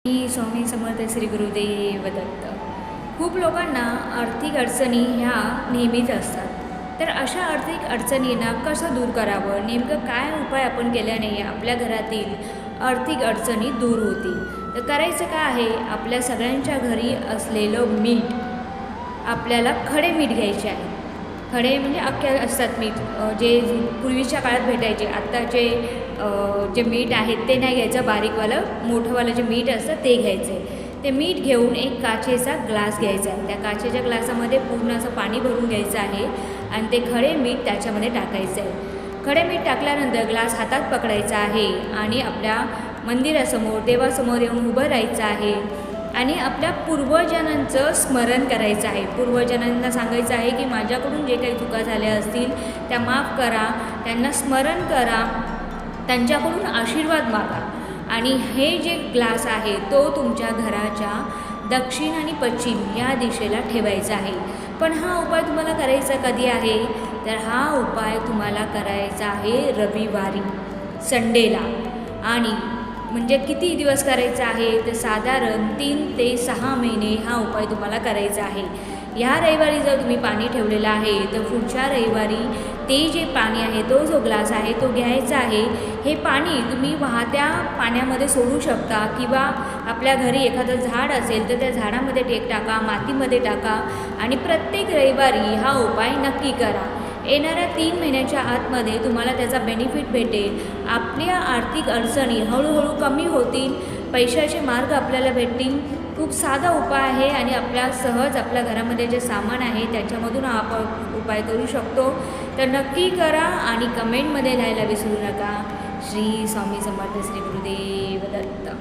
मी स्वामी समर्थ श्री गुरुदेव दत्त. खूप लोकांना आर्थिक अडचणी ह्या नेहमीच असतात. तर अशा आर्थिक अडचणींना कसं दूर करावं, नेमकं काय उपाय आपण केल्याने आपल्या घरातील आर्थिक अडचणी दूर होतील. तर करायचं काय आहे, आपल्या सगळ्यांच्या घरी असलेलं मीठ आपल्याला खडे मीठ घ्यायचे आहे. खडे म्हणजे अख्ख्या असतात मीठ, जे पूर्वीच्या काळात भेटायचे. आत्ताचे जे मीठ आहेत ते नाही घ्यायचं, बारीकवालं मोठंवालं जे मीठ असतं ते घ्यायचं आहे. ते मीठ घेऊन एक काचेचा ग्लास घ्यायचा आहे. त्या काचेच्या ग्लासामध्ये पूर्ण असं पाणी भरून घ्यायचं आहे आणि ते खडे मीठ त्याच्यामध्ये टाकायचं आहे. खडे मीठ टाकल्यानंतर ग्लास हातात पकडायचा आहे आणि आपल्या मंदिरासमोर देवासमोर येऊन उभं राहायचं आहे आणि आपल्या पूर्वजांचं स्मरण करायचं आहे. पूर्वजांना सांगायचं आहे की माझ्याकडून जे काही चुका झाल्या असतील त्या माफ करा, त्यांना स्मरण करा, त्यांच्याकडून आशीर्वाद मागा. आणि हे जे ग्लास आहे तो तुमच्या घराच्या दक्षिण आणि पश्चिम या दिशेला ठेवायचा आहे. पण हा उपाय तुम्हाला करायचा कधी आहे, तर हा उपाय तुम्हाला करायचा आहे रविवारी, संडेला. आणि म्हणजे किती दिवस करायचा आहे, तर साधारण 3 ते 6 महिने हा उपाय तुम्हाला करायचा आहे. ह्या रविवारी जर तुम्ही पाणी ठेवलेलं आहे तर पुढच्या रविवारी ते जे पाणी आहे, तो जो ग्लास आहे तो घ्यायचा आहे. हे पाणी तुम्ही वाहत्या पाण्यामध्ये सोडू शकता किंवा आपल्या घरी एखादं झाड असेल तर त्या झाडामध्ये टाका, मातीमध्ये टाका आणि प्रत्येक रविवारी हा उपाय नक्की करा. येणाऱ्या 3 महिन्याच्या आतमध्ये तुम्हाला त्याचा बेनिफिट भेटेल. आपल्या आर्थिक अडचणी हळूहळू कमी होतील, पैशाचे मार्ग आपल्याला भेटतील. खूप साधा उपाय आहे आणि आपल्या सहज आपल्या घरामध्ये जे सामान आहे त्याच्यामधून हा आपण उपाय करू शकतो. तर नक्की करा आणि कमेंटमध्ये लिहायला विसरू नका. श्री स्वामी समर्थ श्री गुरुदेव दत्त.